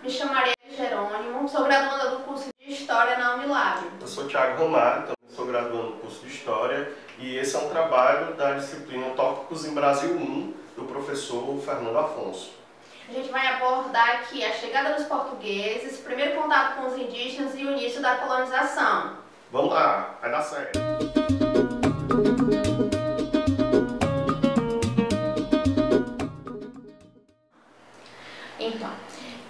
Me chamo Maria Jerônimo, sou graduanda do curso de História na Unilab. Eu sou Thiago Romário, também sou graduando no curso de História e esse é um trabalho da disciplina Tópicos em Brasil 1, do professor Fernando Afonso. A gente vai abordar aqui a chegada dos portugueses, o primeiro contato com os indígenas e o início da colonização. Vamos lá, vai dar certo! Então,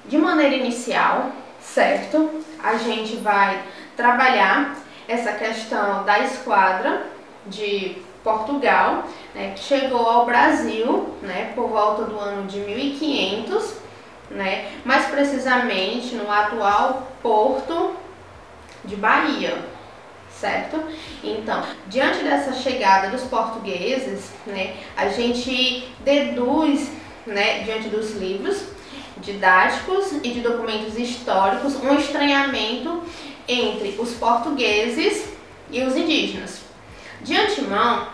de maneira inicial, certo? A gente vai trabalhar essa questão da esquadra de Portugal, né, que chegou ao Brasil, né, por volta do ano de 1500, né, mais precisamente no atual Porto de Bahia, certo? Então, diante dessa chegada dos portugueses, né, a gente deduz, né, diante dos livros didáticos e de documentos históricos, um estranhamento entre os portugueses e os indígenas. De antemão,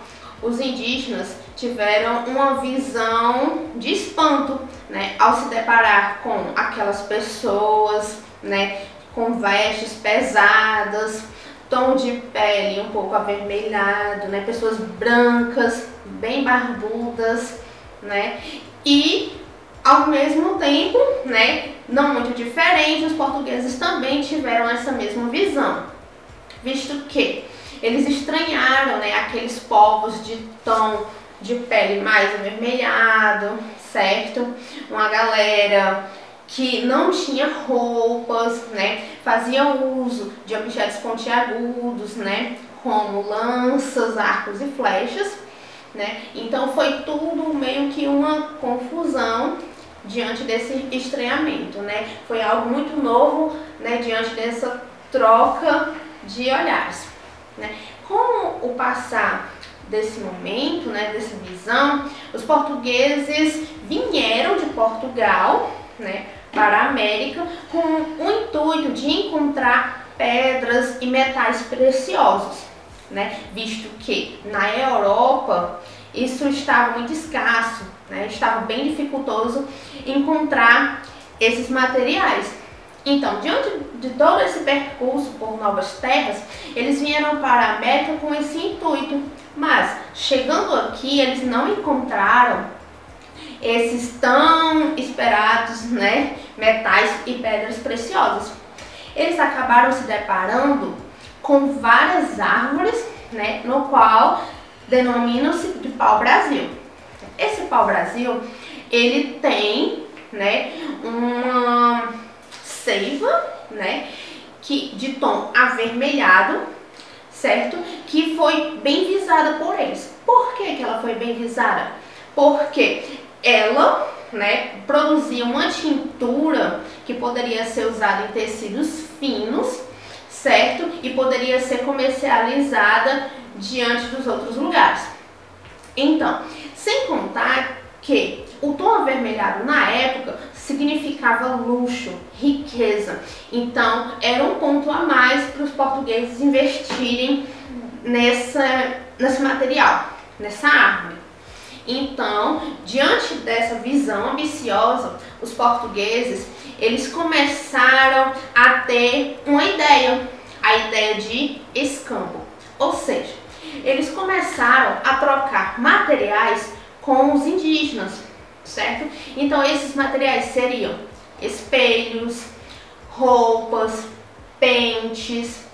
os indígenas tiveram uma visão de espanto, né, ao se deparar com aquelas pessoas, né, com vestes pesadas, tom de pele um pouco avermelhado, né, pessoas brancas, bem barbudas, né, e ao mesmo tempo, né, não muito diferente, os portugueses também tiveram essa mesma visão, visto que eles estranharam, né, aqueles povos de tom de pele mais avermelhado, certo? Uma galera que não tinha roupas, né, fazia uso de objetos pontiagudos, né, como lanças, arcos e flechas, né? Então foi tudo meio que uma confusão diante desse estranhamento, né? Foi algo muito novo, né, diante dessa troca de olhares, né? Com o passar desse momento, né, dessa visão, os portugueses vieram de Portugal, né, para a América com o intuito de encontrar pedras e metais preciosos, né, visto que na Europa isso estava muito escasso, né, estava bem dificultoso encontrar esses materiais. Então, diante de todo esse percurso por novas terras, eles vieram para a América com esse intuito, mas chegando aqui eles não encontraram esses tão esperados, né, metais e pedras preciosas. Eles acabaram se deparando com várias árvores, né, no qual denomina-se de pau-brasil. Esse pau-brasil, ele tem, né, uma seiva, né, de tom avermelhado, certo? Que foi bem visada por eles. Por que ela foi bem visada? Porque ela, né, produzia uma tintura que poderia ser usada em tecidos finos, certo? E poderia ser comercializada diante dos outros lugares. Então, sem contar que o tom avermelhado na época significava luxo, riqueza. Então, era um ponto a mais para os portugueses investirem nesse material, nessa árvore. Então, diante dessa visão ambiciosa, os portugueses, eles começaram a ter uma ideia, a ideia de escambo. Ou seja, eles começaram a trocar materiais com os indígenas, certo? Então esses materiais seriam espelhos, roupas, pentes,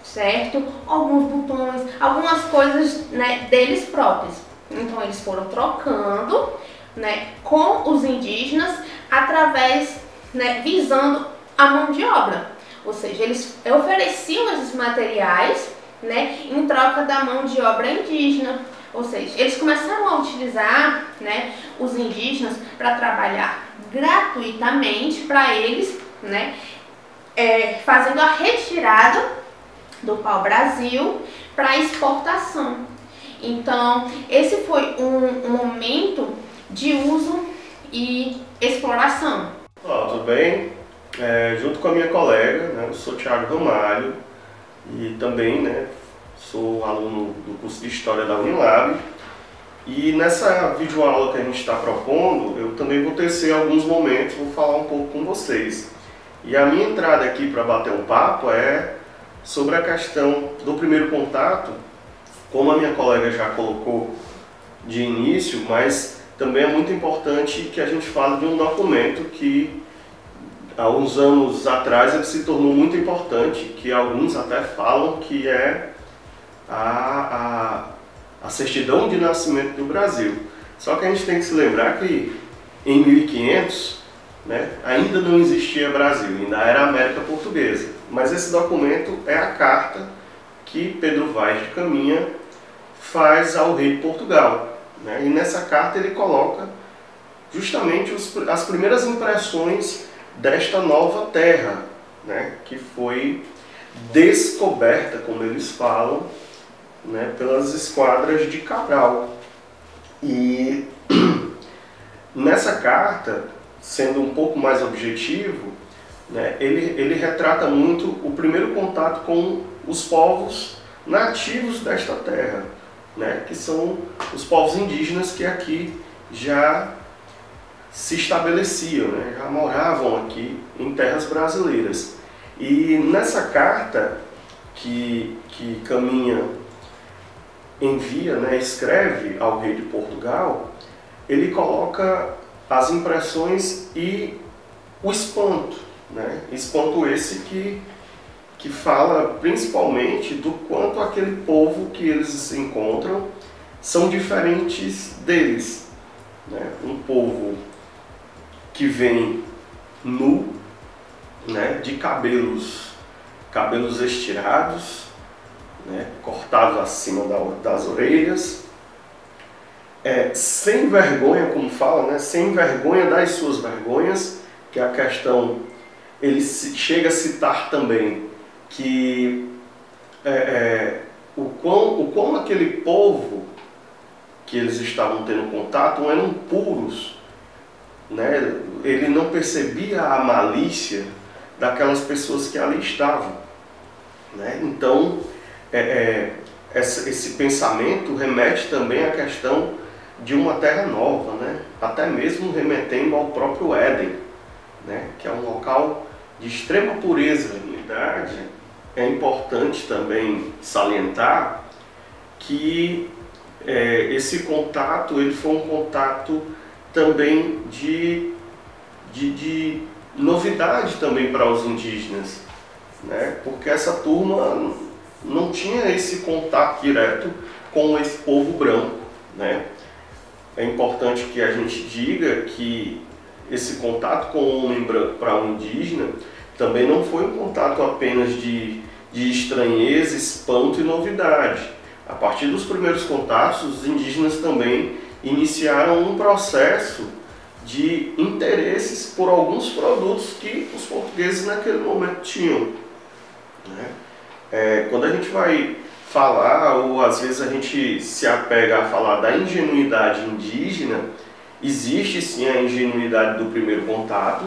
certo? Alguns botões, algumas coisas, né, deles próprios. Então eles foram trocando, né, com os indígenas através, né, visando a mão de obra. Ou seja, eles ofereciam esses materiais, né, em troca da mão de obra indígena. Ou seja, eles começaram a utilizar, né, os indígenas para trabalhar gratuitamente para eles, né, fazendo a retirada do pau-brasil para exportação. Então, esse foi um momento de uso e exploração. Olá, tudo bem? Junto com a minha colega, né, eu sou Thiago Romário e também, né, sou aluno do curso de História da Unilab. E nessa videoaula que a gente está propondo, eu também vou tecer alguns momentos, vou falar um pouco com vocês. E a minha entrada aqui para bater um papo é sobre a questão do primeiro contato, como a minha colega já colocou de início, mas também é muito importante que a gente fale de um documento que há uns anos atrás ele se tornou muito importante, que alguns até falam que é a certidão de nascimento do Brasil. Só que a gente tem que se lembrar que em 1500, né, ainda não existia Brasil, ainda era América Portuguesa. Mas esse documento é a carta que Pedro Vaz de Caminha faz ao rei de Portugal, né? E nessa carta ele coloca justamente as primeiras impressões desta nova terra, né, que foi descoberta, como eles falam, né, pelas esquadras de Cabral. E nessa carta, sendo um pouco mais objetivo, né, ele retrata muito o primeiro contato com os povos nativos desta terra, né, que são os povos indígenas que aqui já se estabeleciam, né, já moravam aqui em terras brasileiras. E nessa carta que Caminha envia, né, escreve ao rei de Portugal, ele coloca as impressões e o espanto, né, espanto esse que fala principalmente do quanto aquele povo que eles encontram são diferentes deles, né, um povo que vem nu, né, de cabelos estirados, né, cortados acima das orelhas, sem vergonha, como fala, né, sem vergonha das suas vergonhas, que é a questão, ele chega a citar também que o quão aquele povo que eles estavam tendo contato eram puros, né? Ele não percebia a malícia daquelas pessoas que ali estavam, né? Então, esse pensamento remete também à questão de uma terra nova, né? Até mesmo remetendo ao próprio Éden, né? Que é um local de extrema pureza e unidade. É importante também salientar que esse contato ele foi um contato também de novidade também para os indígenas, né? Porque essa turma não tinha esse contato direto com esse povo branco, né? É importante que a gente diga que esse contato com o homem branco para o indígena também não foi um contato apenas de estranheza, espanto e novidade. A partir dos primeiros contatos, os indígenas também iniciaram um processo de interesses por alguns produtos que os portugueses naquele momento tinham, né? Quando a gente vai falar, ou às vezes a gente se apega a falar da ingenuidade indígena, existe sim a ingenuidade do primeiro contato,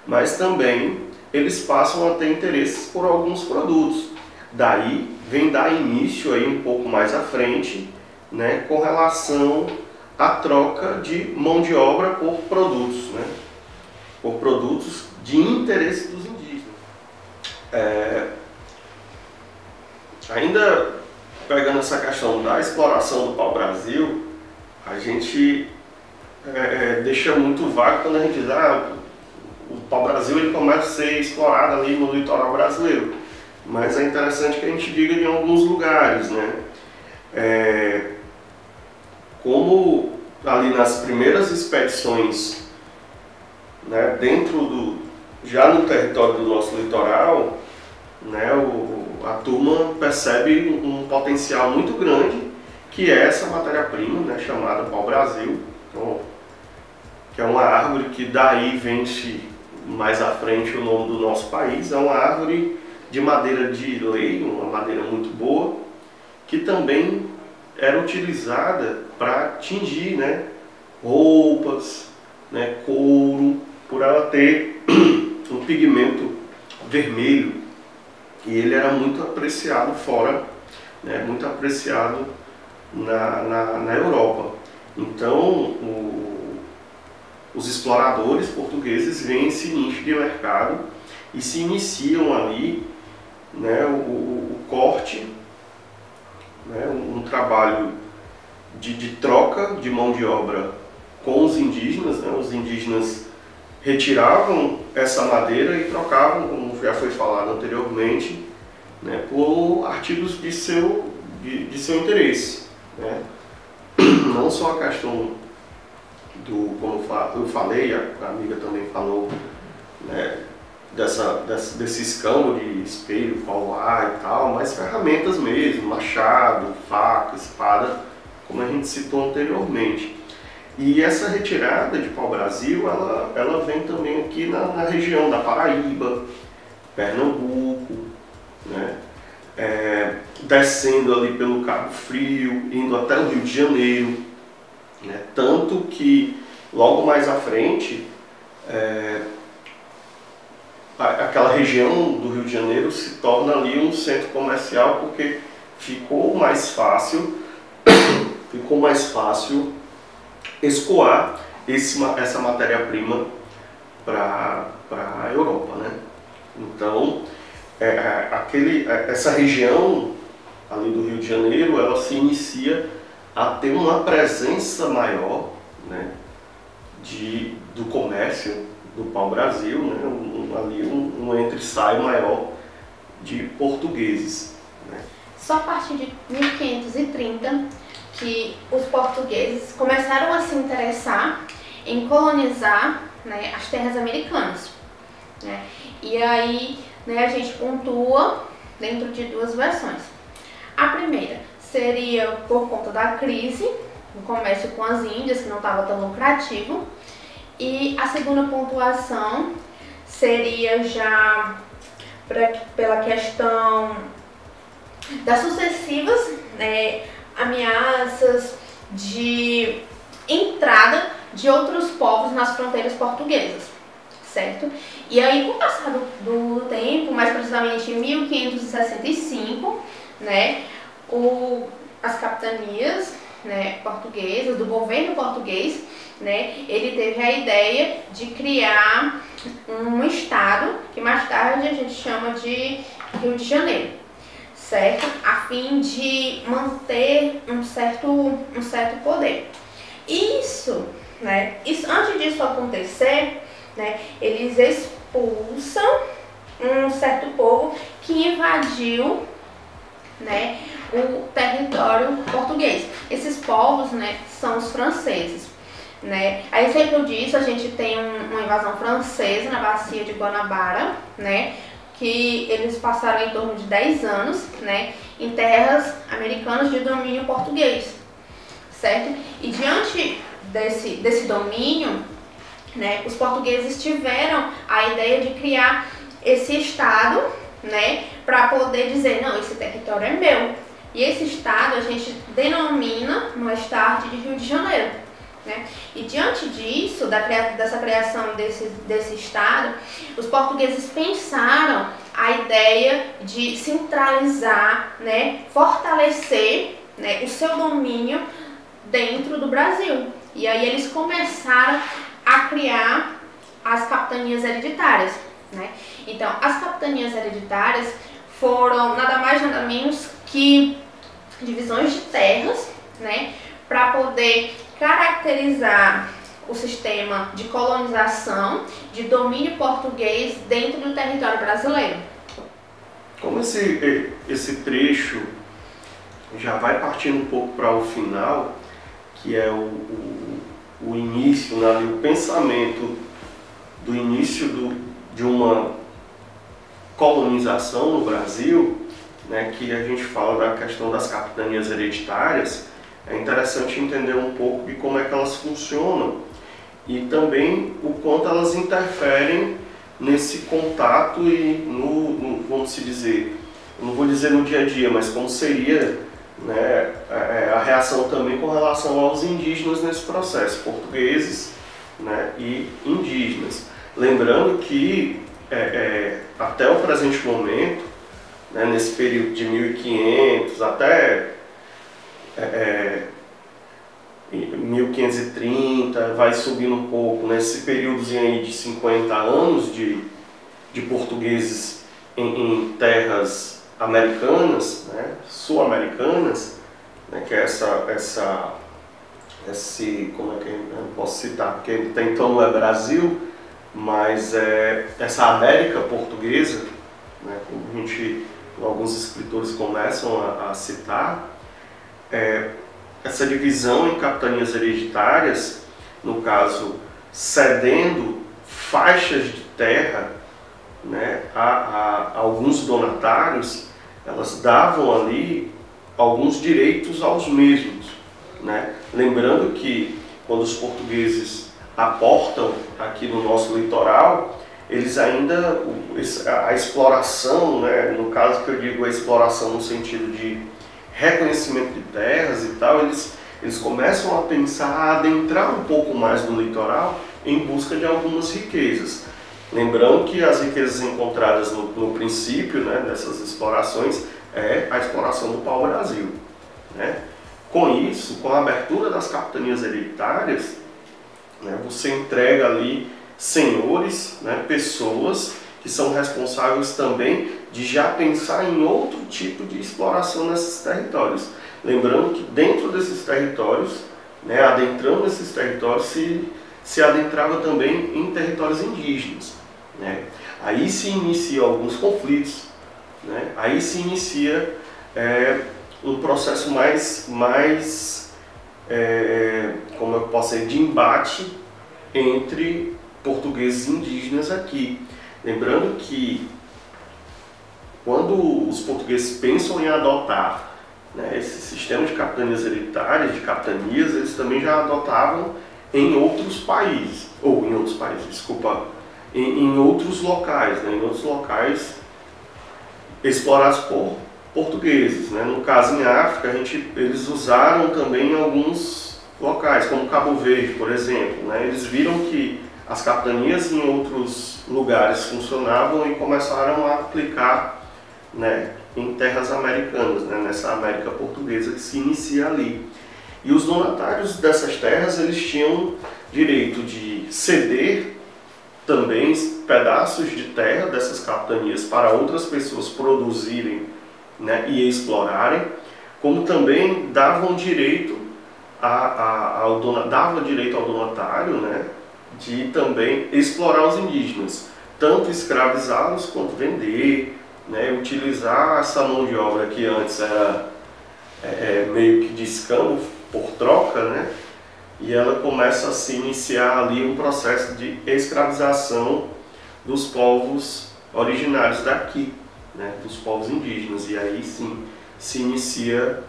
mas também eles passam a ter interesses por alguns produtos. Daí vem dar início aí um pouco mais à frente, né, com relação à troca de mão de obra por produtos, né, por produtos de interesse dos indígenas. Ainda pegando essa questão da exploração do pau-brasil, a gente deixa muito vago quando a gente diz o pau-brasil ele começa a ser explorado ali no litoral brasileiro. Mas é interessante que a gente diga em alguns lugares, né? Como ali nas primeiras expedições, né, já no território do nosso litoral, né, a turma percebe um potencial muito grande, que é essa matéria-prima, né, chamada pau-brasil, então, que é uma árvore que daí vem-se mais à frente o nome do nosso país. É uma árvore de madeira de lei, uma madeira muito boa, que também era utilizada para tingir, né, roupas, né, couro, por ela ter um pigmento vermelho, e ele era muito apreciado fora, né, muito apreciado na Europa. Então os exploradores portugueses veem esse nicho de mercado e se iniciam ali, né, o corte, né, um trabalho de troca de mão de obra com os indígenas, né? Os indígenas retiravam essa madeira e trocavam, como já foi falado anteriormente, né, por artigos de seu interesse, né? Não só a questão como eu falei, a amiga também falou, né, desse escambo de espelho, colar e tal, mas ferramentas mesmo, machado, faca, espada, como a gente citou anteriormente. E essa retirada de pau-brasil, ela vem também aqui na região da Paraíba, Pernambuco, né? Descendo ali pelo Cabo Frio, indo até o Rio de Janeiro, né? Tanto que logo mais à frente, aquela região do Rio de Janeiro se torna ali um centro comercial, porque ficou mais fácil escoar essa matéria-prima para a Europa, né? Então, essa região ali do Rio de Janeiro, ela se inicia a ter uma presença maior, né, do comércio do pau-brasil, né, ali um entre-sai maior de portugueses, né? Só a partir de 1530 que os portugueses começaram a se interessar em colonizar, né, as terras americanas, né? E aí, né, a gente pontua dentro de duas versões. A primeira seria por conta da crise no comércio com as Índias, que não estava tão lucrativo, e a segunda pontuação seria já pela questão das sucessivas, né, ameaças de entrada de outros povos nas fronteiras portuguesas, certo? E aí, com o passar do tempo, mais precisamente em 1565, né, as capitanias, né, portuguesas, do governo português, né, ele teve a ideia de criar um estado que mais tarde a gente chama de Rio de Janeiro, certo? A fim de manter um certo poder. Isso, né, antes disso acontecer, né, eles expulsam um certo povo que invadiu, né, o território português. Esses povos, né, são os franceses, né? A exemplo disso, a gente tem uma invasão francesa na bacia de Guanabara, né, que eles passaram em torno de 10 anos, né, em terras americanas de domínio português, certo? E diante desse domínio, né, os portugueses tiveram a ideia de criar esse estado, né, para poder dizer, não, esse território é meu. E esse estado a gente denomina no estado de Rio de Janeiro, né? E diante disso, dessa criação desse estado, os portugueses pensaram a ideia de centralizar, né, fortalecer, né, o seu domínio dentro do Brasil. E aí eles começaram a criar as capitanias hereditárias, né? Então, as capitanias hereditárias foram nada mais nada menos que divisões de terras, né, para poder caracterizar o sistema de colonização, de domínio português dentro do território brasileiro. Como esse trecho já vai partindo um pouco para o final, que é o início, né, o pensamento do início de uma colonização no Brasil, né, que a gente fala da questão das capitanias hereditárias, é interessante entender um pouco de como é que elas funcionam e também o quanto elas interferem nesse contato e vamos dizer, não vou dizer no dia a dia, mas como seria, né, a reação também com relação aos indígenas nesse processo, portugueses, né, e indígenas. Lembrando que até o presente momento, né, nesse período de 1500 até 1530, vai subindo um pouco, nesse períodozinho aí de 50 anos de de portugueses em terras americanas, né, sul-americanas, né, que é como é que eu não posso citar, porque até então não é Brasil, mas essa América portuguesa, né, como alguns escritores começam a citar, essa divisão em capitanias hereditárias, no caso, cedendo faixas de terra, né, a alguns donatários, elas davam ali alguns direitos aos mesmos, né? Lembrando que quando os portugueses aportam aqui no nosso litoral, eles ainda, a exploração, né, no caso que eu digo a exploração no sentido de reconhecimento de terras e tal, eles começam a pensar, a adentrar um pouco mais no litoral em busca de algumas riquezas. Lembrando que as riquezas encontradas no princípio, né, dessas explorações é a exploração do pau-brasil, né? Com isso, com a abertura das capitanias hereditárias, né, você entrega ali senhores, né, pessoas que são responsáveis também de já pensar em outro tipo de exploração nesses territórios. Lembrando que dentro desses territórios, né, adentrando esses territórios, se adentrava também em territórios indígenas, né? Aí se inicia alguns conflitos, né? Aí se inicia um processo mais como eu posso dizer, de embate entre portugueses e indígenas aqui. Lembrando que quando os portugueses pensam em adotar, né, esse sistema de capitanias hereditárias, de capitanias, eles também já adotavam em outros países, em outros locais, né, em outros locais explorados por portugueses, né? No caso, em África, eles usaram também em alguns locais, como Cabo Verde, por exemplo, né? Eles viram que as capitanias em outros lugares funcionavam e começaram a aplicar, né, em terras americanas, né, nessa América portuguesa que se inicia ali. E os donatários dessas terras, eles tinham direito de ceder também pedaços de terra dessas capitanias para outras pessoas produzirem, né, e explorarem, como também davam direito ao donatário, né, de também explorar os indígenas, tanto escravizá-los quanto vender, né, utilizar essa mão de obra que antes era meio que de escambo por troca, né, e ela começa a se iniciar ali um processo de escravização dos povos originários daqui, né, dos povos indígenas, e aí sim se inicia,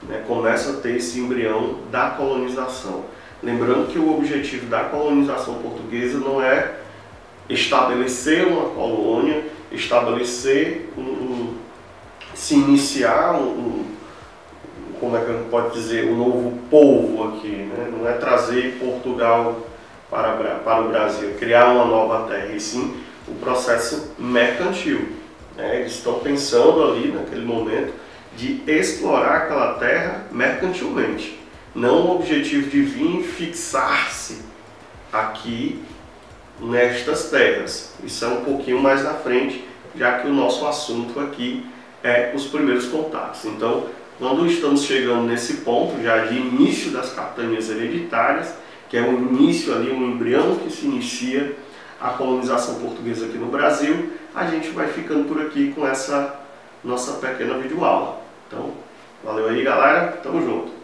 né, começa a ter esse embrião da colonização. Lembrando que o objetivo da colonização portuguesa não é estabelecer uma colônia, se iniciar como é que eu posso dizer, um novo povo aqui, né? Não é trazer Portugal para o Brasil, criar uma nova terra, e sim o processo mercantil, né? Eles estão pensando ali naquele momento de explorar aquela terra mercantilmente, não o objetivo de vir fixar-se aqui nestas terras. Isso é um pouquinho mais na frente, já que o nosso assunto aqui é os primeiros contatos. Então, quando estamos chegando nesse ponto já de início das capitanias hereditárias, que é o início ali, um embrião que se inicia a colonização portuguesa aqui no Brasil, a gente vai ficando por aqui com essa nossa pequena videoaula. Então, valeu aí, galera, tamo junto!